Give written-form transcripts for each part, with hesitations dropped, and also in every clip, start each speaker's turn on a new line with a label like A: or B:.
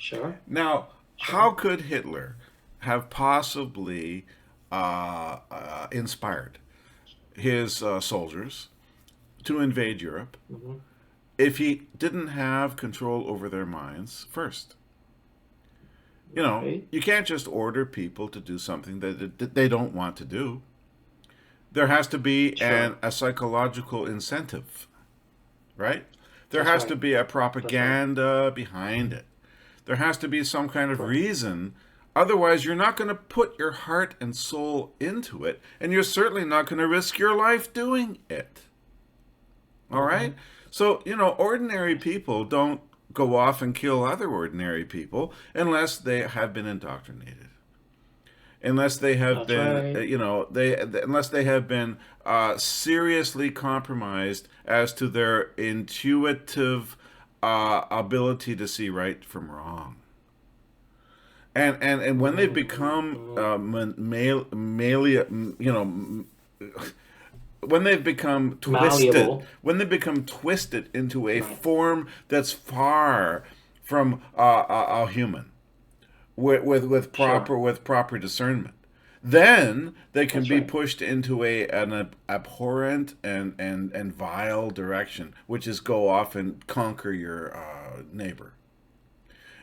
A: Sure.
B: Now, how
A: Sure.
B: could Hitler have possibly inspired his soldiers to invade Europe
A: Hmm.
B: if he didn't have control over their minds first? You know,
A: Right.
B: you can't just order people to do something that they don't want to do. There has to be
A: Sure.
B: a psychological incentive, right? There
A: That's
B: has to
A: right.
B: be a
A: That's right.
B: propaganda behind it. There has to be some kind of
A: Correct.
B: reason. Otherwise, you're not going to put your heart and soul into it, and you're certainly not going to risk your life doing it. All right?
A: Hmm.
B: So, ordinary people don't go off and kill other ordinary people unless they have been indoctrinated. Unless they have
A: That's
B: been,
A: right.
B: unless they have been seriously compromised as to their intuitive ability to see right from wrong. And when they become
A: Mm,
B: when they've become twisted,
A: malleable.
B: when they become twisted into a
A: Right.
B: form that's far from a human,
A: Sure.
B: with proper discernment, then they can
A: That's
B: be
A: right.
B: pushed into an abhorrent and vile direction, which is go off and conquer your neighbor,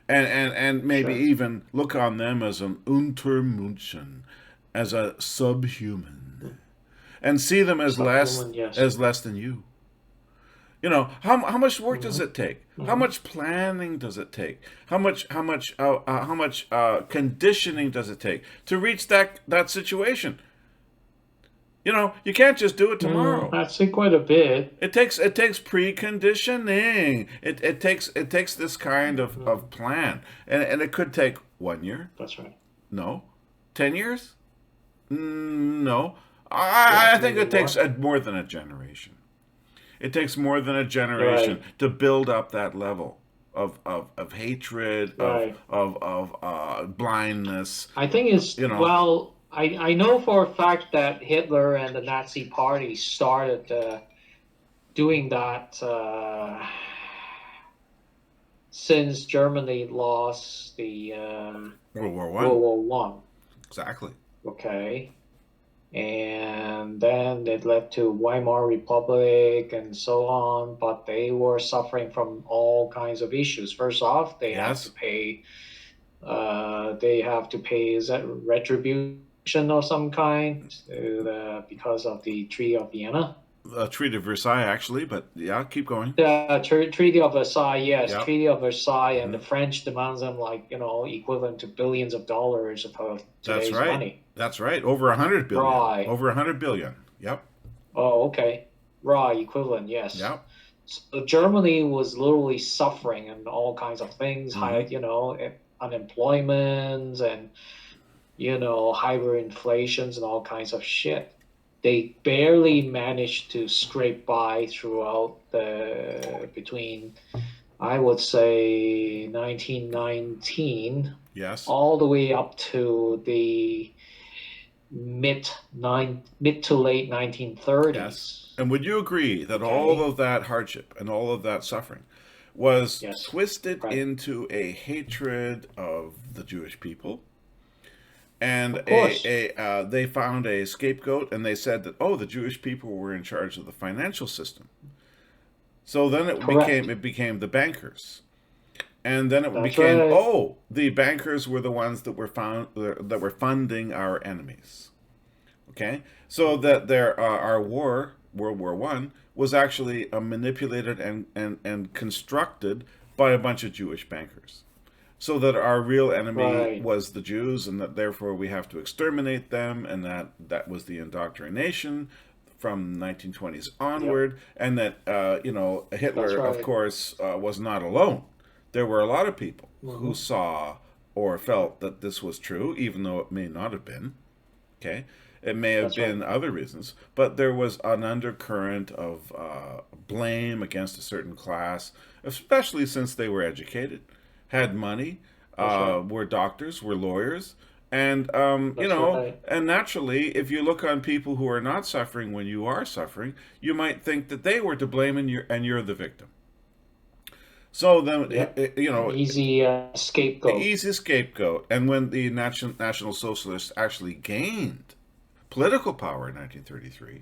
B: and maybe
A: Sure.
B: even look on them as an Untermenschen, as a subhuman,
A: Mm.
B: and see them
A: Subhuman, yes.
B: as less than you. How much work does
A: Hmm.
B: it take? How
A: Hmm.
B: much planning does it take? How much conditioning does it take to reach that situation? You can't just do it tomorrow.
A: I'd say quite a bit.
B: It takes preconditioning. It takes this kind of
A: Mm,
B: plan, and it could take 1 year.
A: that's right.
B: No, 10 years. No,
A: Yeah,
B: I think
A: maybe
B: it takes
A: more.
B: more than a generation. It takes more than a generation
A: Right.
B: to build up that level of hatred,
A: Right.
B: of blindness.
A: I think it's,
B: You know,
A: well, I know for a fact that Hitler and the Nazi Party started doing that since Germany lost the
B: World War One.
A: World War One.
B: Exactly.
A: Okay. And then it led to Weimar Republic and so on, but they were suffering from all kinds of issues. First off,
B: Yes.
A: they have to pay, is that retribution of some kind, because of the Treaty of Vienna?
B: Treaty of Versailles, actually, but yeah, keep going.
A: The Treaty of Versailles, yes,
B: Yep.
A: Treaty of Versailles, and
B: Hmm.
A: the French demands them, like, equivalent to billions of dollars of
B: That's
A: today's
B: right.
A: money.
B: That's right. Over 100 billion.
A: Right.
B: Over 100 billion. Yep.
A: Oh, okay. Right, equivalent, yes.
B: Yep.
A: So Germany was literally suffering and all kinds of things, high,
B: Hmm.
A: unemployment and, hyperinflations and all kinds of shit. They barely managed to scrape by throughout between, I would say, 1919
B: Yes.
A: all the way up to the mid to late
B: Yes.
A: 1930s.
B: And would you agree that all
A: Okay.
B: of that hardship and all of that suffering was
A: Yes.
B: twisted
A: Right.
B: into a hatred of the Jewish people? And
A: Of course.
B: they found a scapegoat, and they said that, oh, the Jewish people were in charge of the financial system. So then
A: Correct.
B: it became the bankers, and then it
A: That's
B: became,
A: right.
B: oh, the bankers were the ones that were funding our enemies. Okay, so that our war, World War I, was actually manipulated and constructed by a bunch of Jewish bankers, so that our real enemy
A: Right.
B: was the Jews, and that therefore we have to exterminate them, and that was the indoctrination from 1920s
A: Yep.
B: onward, and that Hitler,
A: That's
B: of
A: right.
B: course, was not alone. There were a lot of people who
A: Hmm.
B: saw or felt that this was true, even though it may not have been. Okay, it may have
A: That's right.
B: been other reasons, but there was an undercurrent of blame against a certain class, especially since they were educated, had money,
A: That's right.
B: were doctors, were lawyers, and
A: That's right.
B: and naturally, if you look on people who are not suffering when you are suffering, you might think that they were to blame, and you're the victim. So then,
A: Yep.
B: you
A: An
B: know,
A: easy scapegoat.
B: easy scapegoat. And when the National Socialists actually gained political power in 1933,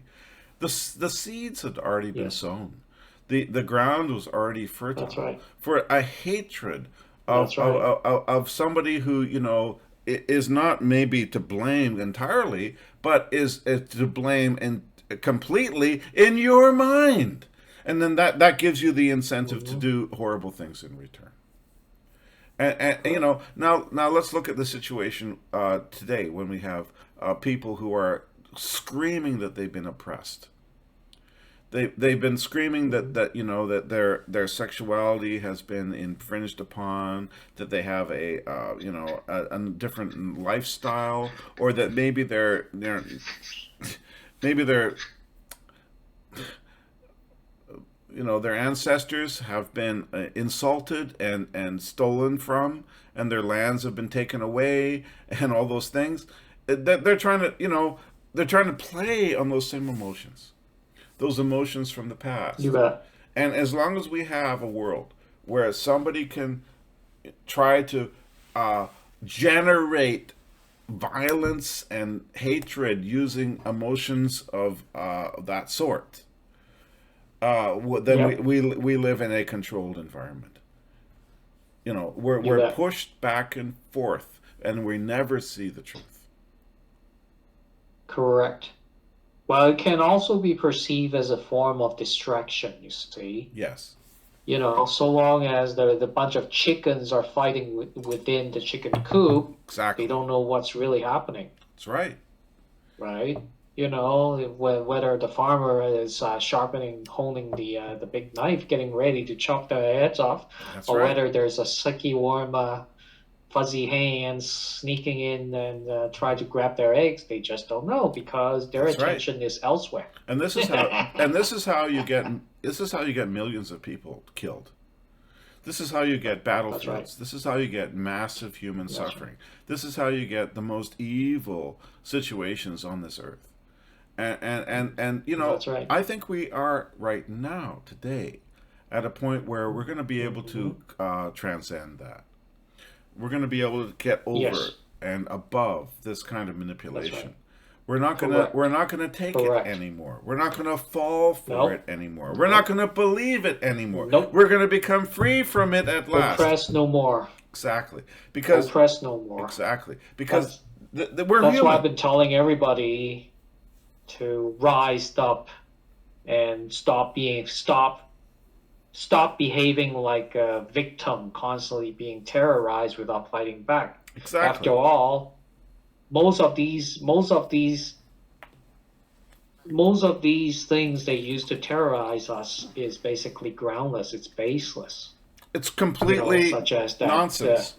B: the seeds had already been
A: Yes,
B: sown. The ground was already
A: that's
B: fertile
A: right.
B: for a hatred
A: That's right.
B: of somebody who, you know, is not maybe to blame entirely, but is to blame and completely in your mind. And then that gives you the incentive to
A: Hmm.
B: do horrible things in return. And you
A: Correct.
B: know, now let's look at the situation today when we have people who are screaming that they've been oppressed. They've been screaming
A: Hmm.
B: that you know that their sexuality has been infringed upon, that they have a you know a different lifestyle, or that maybe they're you know their ancestors have been insulted and stolen from, and their lands have been taken away, and all those things. They're trying to, you know, they're trying to play on those same emotions, those emotions from the
A: You
B: past.
A: bet.
B: And as long as we have a world where somebody can try to uh, generate violence and hatred using emotions of that sort, then
A: Yep.
B: we live in a controlled environment. You know,
A: You
B: we're
A: bet.
B: pushed back and forth, and we never see the truth.
A: Correct. Well, it can also be perceived as a form of distraction, you see.
B: Yes,
A: So long as the bunch of chickens are fighting within the chicken coop, they
B: exactly.
A: don't know what's really happening,
B: That's right.
A: right? Whether the farmer is holding the big knife, getting ready to chop their heads off,
B: That's
A: or
B: right.
A: whether there's a sicky, warm, fuzzy hands sneaking in and try to grab their eggs, they just don't know because their
B: That's right.
A: attention is elsewhere.
B: And this is how this is how you get millions of people killed. This is how you get
A: That's right.
B: battlefields. This is how you get massive human
A: That's right.
B: suffering. This is how you get the most evil situations on this earth. And you know,
A: That's right.
B: I think we are right now today at a point where we're going to be able
A: Hmm.
B: to transcend that. We're going to be able to get over
A: Yes,
B: and above this kind of
A: that's right.
B: manipulation. We're
A: Correct.
B: not gonna take it
A: Correct.
B: anymore. We're not gonna fall for it
A: Nope.
B: anymore. We're not
A: Nope.
B: gonna believe it anymore.
A: Nope.
B: We're gonna become free from it at last.
A: Oppress no more.
B: Exactly. Because
A: Oppress no more.
B: exactly. Because
A: That's
B: we're
A: that's why I've
B: human.
A: been telling everybody to rise up and stop behaving like a victim, constantly being terrorized without fighting back. After
B: Exactly.
A: all, most of these most of these most of these things they use to terrorize us is basically groundless. It's baseless.
B: It's completely
A: Such as that
B: nonsense.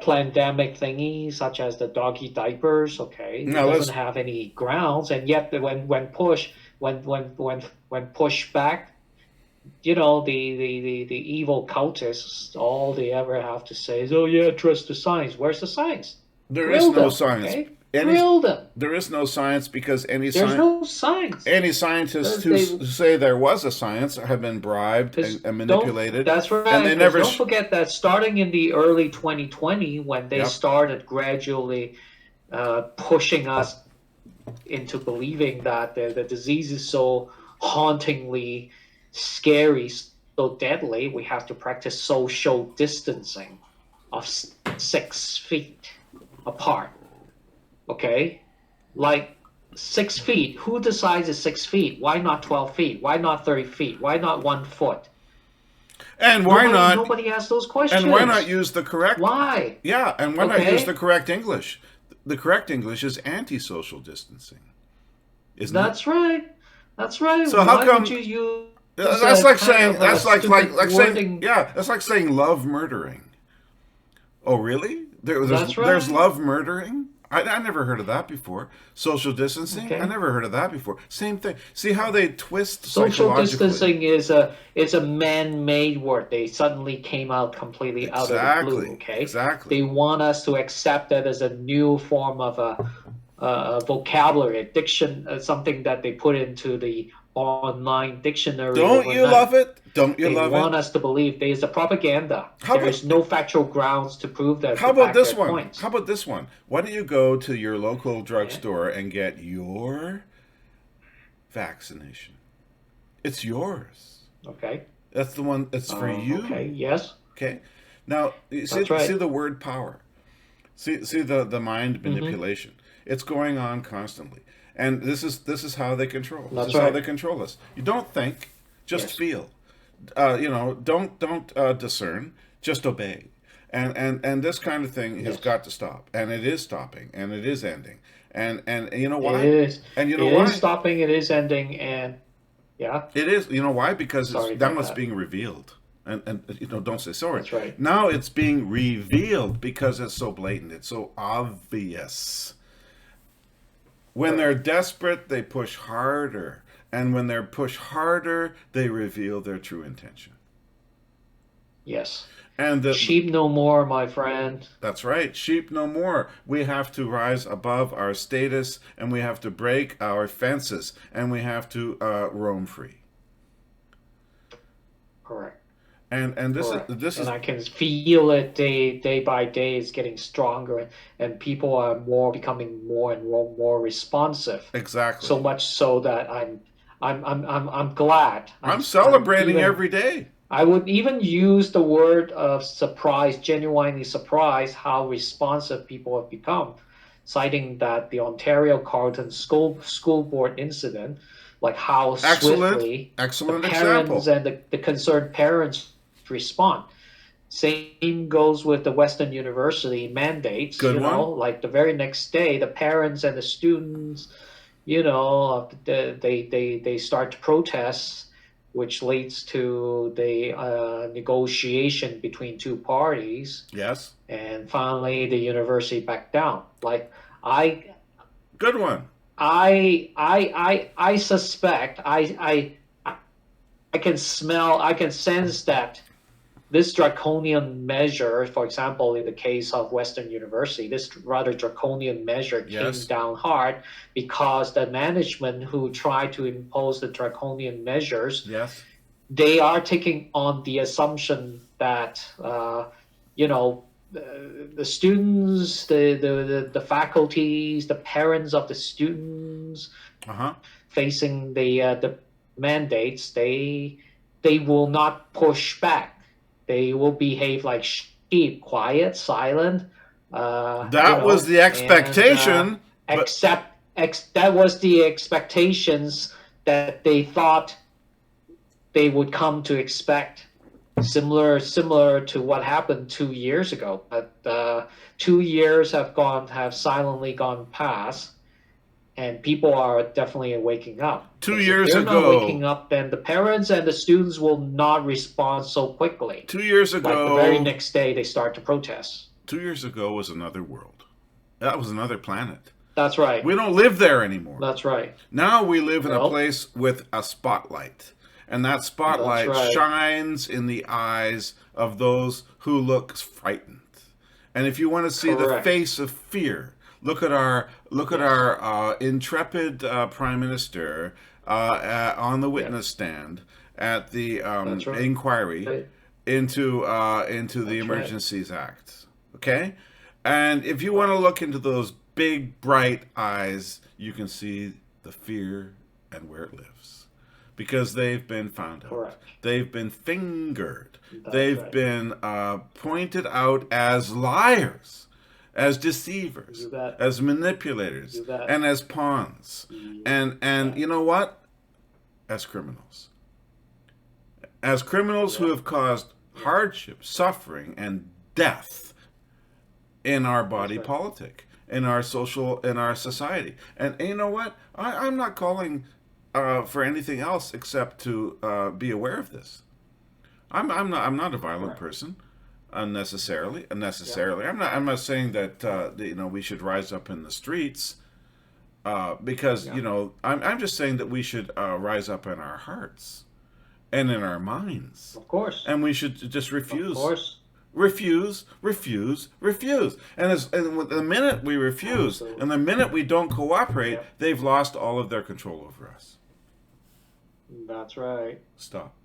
A: pandemic thingy, such as the doggy diapers. Okay, it
B: Now
A: doesn't
B: let's
A: have any grounds, and yet when pushed back, the evil cultists, all they ever have to say is, "Oh yeah, trust the science." Where's the science?
B: there is
A: Grill
B: no
A: them,
B: science.
A: okay?
B: Any
A: Grill them.
B: there is no science because
A: There's no science.
B: any scientists who
A: They
B: say there was a science have been bribed
A: Because
B: and
A: don't
B: manipulated,
A: that's
B: and
A: right.
B: they
A: Because
B: never.
A: don't forget that starting in the early 2020, when they
B: Yep.
A: started gradually pushing us into believing that the disease is so hauntingly scary, so deadly, we have to practice social distancing of 6 feet apart. Okay, like 6 feet. Who decides it's 6 feet? Why not 12 feet? Why not 30 feet? Why not 1 foot?
B: And why
A: Nobody,
B: not?
A: nobody asks those
B: And why not
A: questions.
B: use the correct?
A: Why?
B: Yeah, and why not use the
A: Okay,
B: correct English? The correct English is anti-social distancing, isn't it?
A: that's right. That's right.
B: So how
A: Why would
B: come?
A: you use
B: That's
A: a
B: like
A: kind
B: saying
A: of a stupid
B: like saying
A: wording?
B: yeah. That's like saying love murdering. Oh, really?
A: That's
B: There's
A: right.
B: love murdering. I never heard of that before. Social distancing. I
A: Okay.
B: never heard of that before. Same thing. See how they twist
A: Social
B: psychologically.
A: distancing is a man-made word. They suddenly came out completely out of the blue.
B: Exactly.
A: Okay,
B: Exactly.
A: they want us to accept that as a new form of a vocabulary, a diction, something that they put into the online dictionary
B: Don't you
A: overnight.
B: love it? Don't you
A: They
B: love it?
A: want us to believe there's a propaganda.
B: How
A: There
B: about
A: is no factual grounds to prove that
B: how
A: to
B: about
A: back
B: this
A: their
B: one? How
A: points.
B: about this one? Why don't you go to your local
A: Yeah.
B: drugstore and get your vaccination? It's yours.
A: Okay.
B: That's the one that's for
A: Okay.
B: you.
A: Yes.
B: Okay. Now, you
A: That's
B: see
A: right.
B: the word power. See the mind
A: Mm-hmm.
B: manipulation. It's going on constantly. And this is how they control. This
A: That's
B: is how
A: right.
B: they control us. You don't think, just
A: Yes.
B: feel. Don't discern, just obey. And this kind of thing has
A: Yes.
B: got to stop. And it is stopping, and it is ending. And you know
A: It
B: why?
A: is.
B: And you know
A: It is
B: why?
A: stopping. It is ending. And yeah.
B: It is. You know why? Because it's
A: Sorry
B: now
A: about
B: it's
A: that.
B: being revealed. And don't say sorry.
A: That's right.
B: Now it's being revealed because it's so blatant. It's so obvious. When they're
A: Correct.
B: desperate, they push harder. And when they're pushed harder, they reveal their true intention.
A: Yes.
B: And
A: Sheep no more, my friend.
B: that's right, sheep no more. We have to rise above our status, and we have to break our fences, and we have to roam free.
A: Correct.
B: And this is
A: Correct.
B: this
A: And
B: is
A: I can feel it day by day. It's getting stronger, and people are becoming more and more responsive.
B: exactly.
A: So much so that I'm glad.
B: I'm
A: I'm
B: celebrating
A: even
B: every day.
A: I would even use the word of surprise, genuinely surprised how responsive people have become, citing that the Ontario Carleton school board incident, like how
B: Excellent,
A: swiftly the
B: excellent
A: parents
B: example.
A: and the concerned parents respond. Same goes with the Western University mandates,
B: Good one.
A: like the very next day, the parents and the students, they start to protest, which leads to the negotiation between two parties,
B: Yes.
A: and finally the university backed down. Like I,
B: Good one.
A: I suspect, I can smell, I can sense that this draconian measure, for example, in the case of Western University, this rather draconian measure came
B: Yes.
A: down hard because the management who tried to impose the draconian measures,
B: Yes.
A: they are taking on the assumption that, you know, the students, the faculties, the parents of the students
B: Uh-huh.
A: facing the mandates, they will not push back. They will behave like sheep, quiet, silent,
B: That was the
A: and
B: expectation, but
A: that was the expectations that they thought they would come to expect. Similar to what happened 2 years ago, but 2 years have silently gone past, and people are definitely waking up.
B: two
A: Because if
B: years
A: they're not waking
B: ago,
A: up, then the parents and the students will not respond so quickly.
B: 2 years
A: Like the very
B: ago,
A: next day, they start to protest.
B: 2 years ago was another world. That was another planet.
A: That's right.
B: We don't live there anymore.
A: That's right.
B: Now we live in a
A: Well,
B: place with a spotlight. And that
A: that's
B: spotlight
A: right.
B: shines in the eyes of those who look frightened. And if you want to see the
A: Correct.
B: face of fear, look at
A: Yes.
B: our intrepid prime minister on the witness
A: Yes.
B: stand at the
A: That's right.
B: inquiry into the
A: That's right.
B: Emergencies Act. Okay, and if you want to look into those big bright eyes, you can see the fear and where it lives, because they've been found out.
A: Correct.
B: They've been fingered.
A: That's
B: They've
A: right.
B: been pointed out as liars, as deceivers,
A: You bet.
B: as manipulators,
A: You bet.
B: and as pawns.
A: You
B: And
A: bet.
B: you know what? As criminals. As criminals who
A: Yeah.
B: have caused
A: Yeah.
B: hardship, suffering, and death in our
A: That's
B: body
A: right.
B: politic, in our social, in our society. And you know what? I'm not calling for anything else except to be aware of this. I'm not a violent
A: Correct.
B: person unnecessarily.
A: Yeah.
B: I'm not saying that we should rise up in the streets because
A: Yeah.
B: I'm just saying that we should rise up in our hearts and in our minds,
A: Of course.
B: and we should just
A: Of
B: refuse,
A: course.
B: refuse, refuse, refuse. And the minute we refuse, and
A: Absolutely.
B: the minute we don't cooperate,
A: Yeah.
B: they've lost all of their control over us.
A: That's right.
B: Stop.